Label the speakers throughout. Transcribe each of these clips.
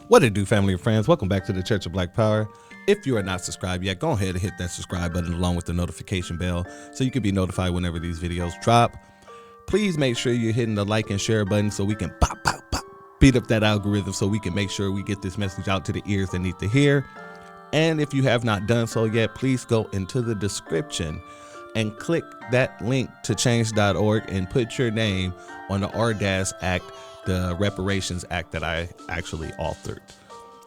Speaker 1: What it do, family and friends? Welcome back to the Church of Black Power. If you are not subscribed yet, go ahead and hit that subscribe button along with the notification bell so you can be notified whenever these videos drop. Please make sure you're hitting the like and share button so we can beat up that algorithm so we can make sure we get this message out to the ears that need to hear. And if you have not done so yet, please go into the description and click that link to change.org and put your name on the RDAS Act, the Reparations Act that I actually authored.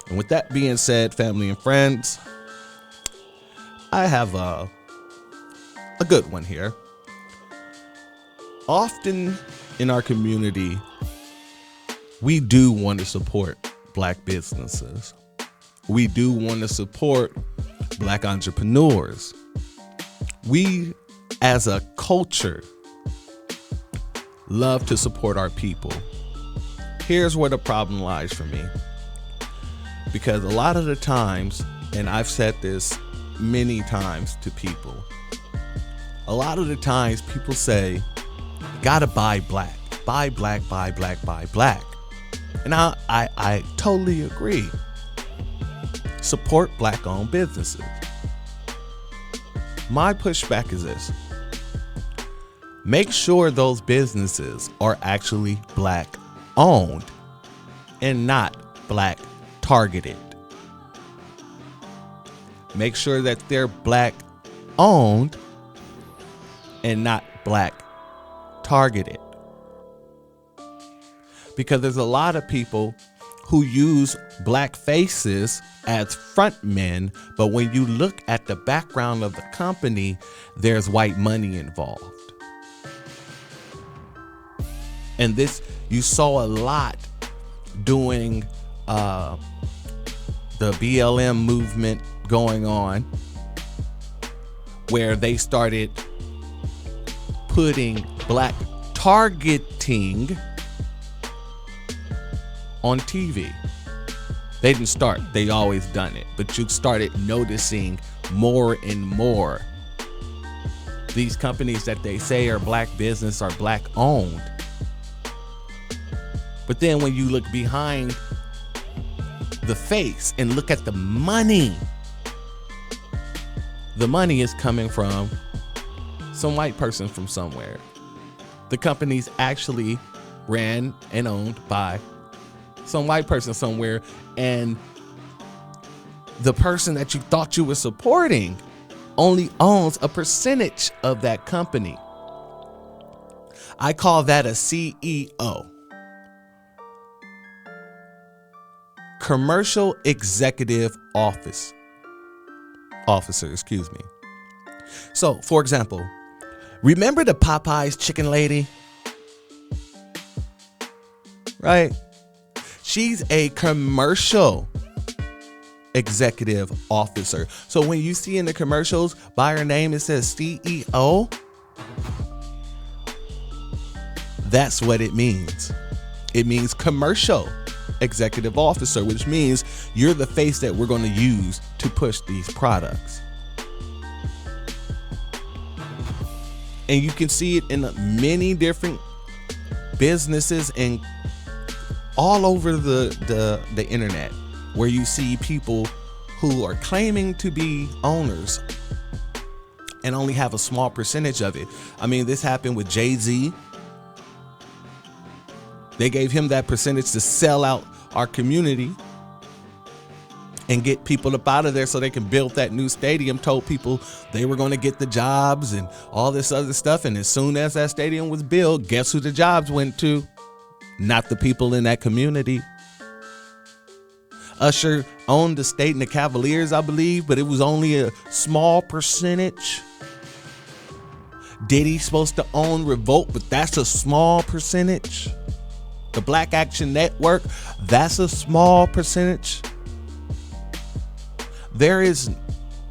Speaker 1: And with that being said, family and friends, I have a good one here. Often in our community, we do want to support Black businesses. We do want to support Black entrepreneurs. We, as a culture, love to support our people. Here's where the problem lies for me. Because a lot of the times, and I've said this many times to people, a lot of the times people say, gotta buy black, buy black, buy black, buy black. And I totally agree. Support Black-owned businesses. My pushback is this. Make sure those businesses are actually Black-owned and not Black targeted. Make sure that they're Black owned and not Black targeted. Because there's a lot of people who use Black faces as front men, but when you look at the background of the company, there's white money involved. And this, you saw a lot during the BLM movement going on, where they started putting Black targeting on TV. They didn't start, they always done it, but you started noticing more and more these companies that they say are Black business are Black owned. But then when you look behind the face and look at the money is coming from some white person from somewhere. The company's actually ran and owned by some white person somewhere, and the person that you thought you were supporting only owns a percentage of that company. I call that a CEO. Commercial Executive Officer, excuse me. So, for example, remember the Popeyes chicken lady? Right? She's a commercial executive officer. So when you see in the commercials by her name, it says CEO. That's what it means. It means commercial executive officer, which means you're the face that we're going to use to push these products. And you can see it in many different businesses and all over the internet, where you see people who are claiming to be owners and only have a small percentage of it. I mean, this happened with Jay-Z. They gave him that percentage to sell out our community and get people up out of there so they can build that new stadium. Told people they were going to get the jobs and all this other stuff. And as soon as that stadium was built, guess who the jobs went to? Not the people in that community. Usher owned the state and the Cavaliers, I believe, but it was only a small percentage. Diddy's supposed to own Revolt, but that's a small percentage. The Black Action Network, that's a small percentage. There is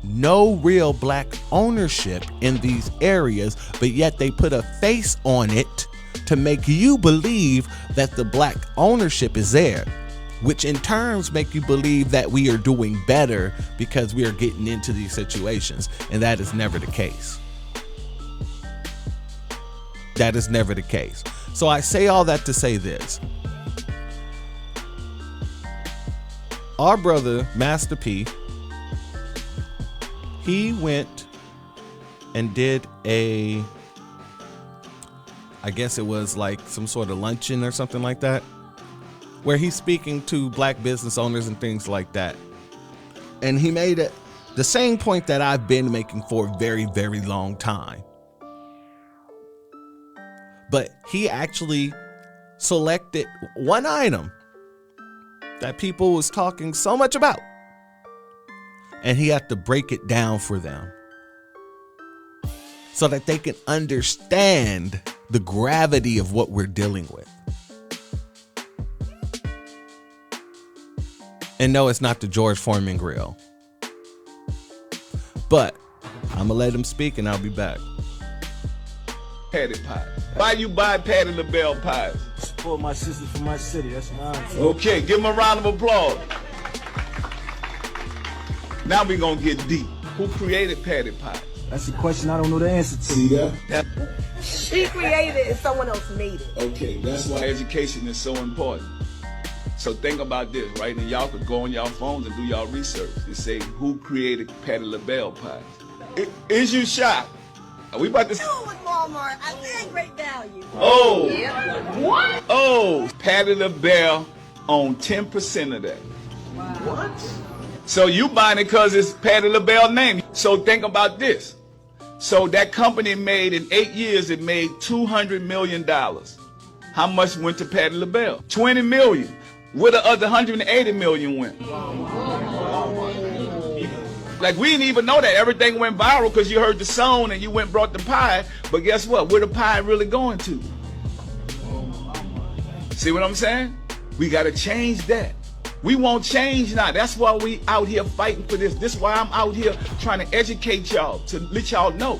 Speaker 1: no real Black ownership in these areas, but yet they put a face on it to make you believe that the Black ownership is there, which in turns make you believe that we are doing better because we are getting into these situations. And that is never the case. That is never the case. So I say all that to say this. our brother, Master P, he went and did I guess it was like some sort of luncheon or something like that, where he's speaking to black business owners and things like that. And he made it the same point that I've been making for a very, very long time. But he actually selected one item that people was talking so much about, and he had to break it down for them so that they can understand the gravity of what we're dealing with. And no, it's not the George Foreman grill. But I'm gonna let him speak and I'll be back.
Speaker 2: Patty pie. Why you buy Patti LaBelle pies?
Speaker 3: Support my sisters from my city. That's my answer.
Speaker 2: Okay, give him a round of applause. Now we gonna get deep. Who created Patti pie?
Speaker 3: That's a question I don't know the answer to.
Speaker 2: See that?
Speaker 4: She created it and someone else made it.
Speaker 2: Okay, that's why education is so important. So think about this, right? And y'all could go on y'all phones and do y'all research and say, who created Patti LaBelle pies? Is you shocked? Are we about to...
Speaker 4: Oh, with Walmart. I think great value.
Speaker 2: Oh.
Speaker 4: Yeah. What?
Speaker 2: Oh, Patti LaBelle owned 10% of that.
Speaker 4: Wow. What?
Speaker 2: So you buying it because it's Patti LaBelle name. So think about this. So that company made, in 8 years, it made $200 million. How much went to Patti LaBelle? 20 million. Where the other 180 million went? Like, we didn't even know that. Everything went viral because you heard the song and you went and brought the pie. But guess what? Where the pie really going to? See what I'm saying? We got to change that. We won't change now. That's why we out here fighting for this. This is why I'm out here trying to educate y'all, to let y'all know.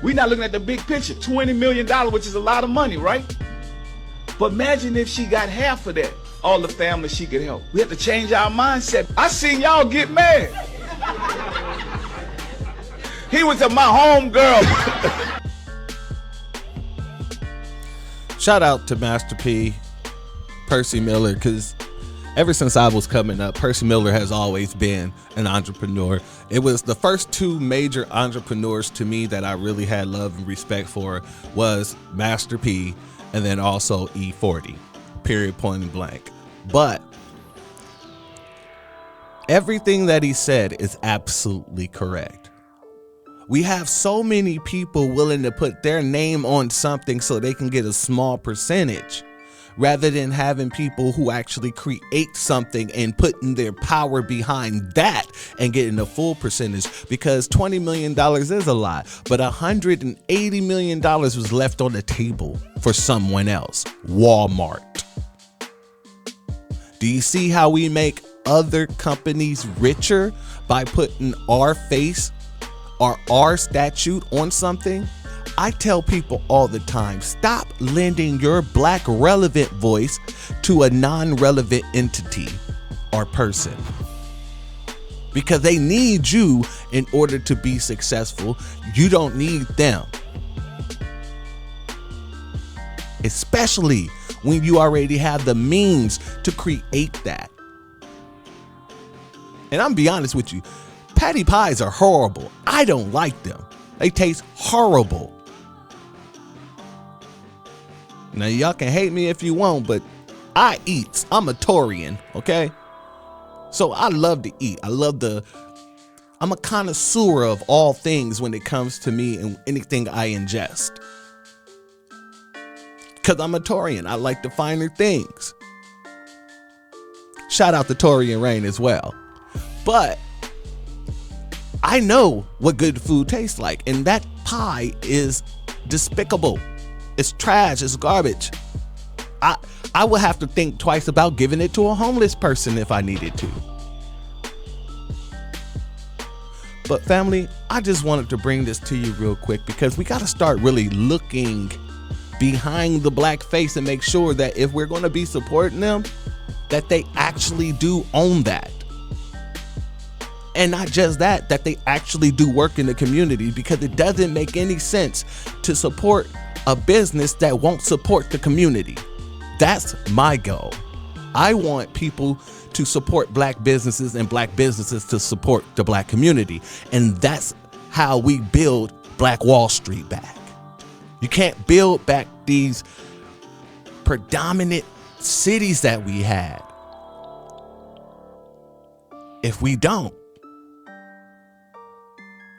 Speaker 2: We're not looking at the big picture. $20 million, which is a lot of money, right? But imagine if she got half of that, all the families she could help. We have to change our mindset. I seen y'all get mad. He was my home girl.
Speaker 1: Shout out to Master P, Percy Miller, because ever since I was coming up, Percy Miller has always been an entrepreneur. It was the first two major entrepreneurs to me that I really had love and respect for was Master P and then also E40, period, point and blank. But everything that he said is absolutely correct. We have so many people willing to put their name on something so they can get a small percentage, rather than having people who actually create something and putting their power behind that and getting a full percentage. Because $20 million is a lot, but $180 million was left on the table for someone else, Walmart. Do you see how we make other companies richer by putting our face or our statute on something? I tell people all the time, stop lending your black relevant voice to a non-relevant entity or person, because they need you in order to be successful. You don't need them, especially when you already have the means to create that. And I'm be honest with you, patty pies are horrible. I don't like them. They taste horrible. Now, y'all can hate me if you want, but I eat. I'm a Taurian, okay? So I love to eat. I'm a connoisseur of all things when it comes to me and anything I ingest. Because I'm a Taurian. I like the finer things. Shout out to Taurian Rain as well. But I know what good food tastes like, and that pie is despicable. It's trash. It's garbage. I would have to think twice about giving it to a homeless person if I needed to. But family, I just wanted to bring this to you real quick because we got to start really looking behind the black face and make sure that if we're going to be supporting them, that they actually do own that. And not just that they actually do work in the community, because it doesn't make any sense to support a business that won't support the community. That's my goal. I want people to support black businesses and black businesses to support the black community. And that's how we build Black Wall Street back. You can't build back these predominant cities that we had if we don't.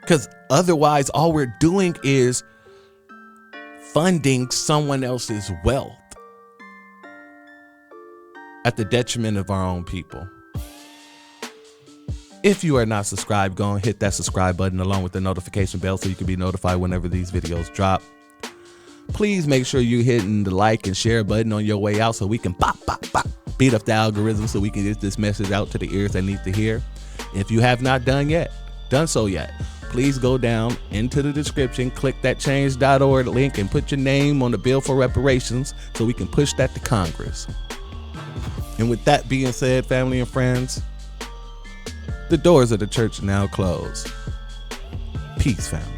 Speaker 1: Because otherwise, all we're doing is funding someone else's wealth at the detriment of our own people. If you are not subscribed, go and hit that subscribe button along with the notification bell so you can be notified whenever these videos drop. Please make sure you're hitting the like and share button on your way out so we can beat up the algorithm so we can get this message out to the ears that need to hear. If you have not done so yet, please go down into the description, click that change.org link and put your name on the bill for reparations so we can push that to Congress. And with that being said, family and friends, the doors of the church are now closed. Peace, family.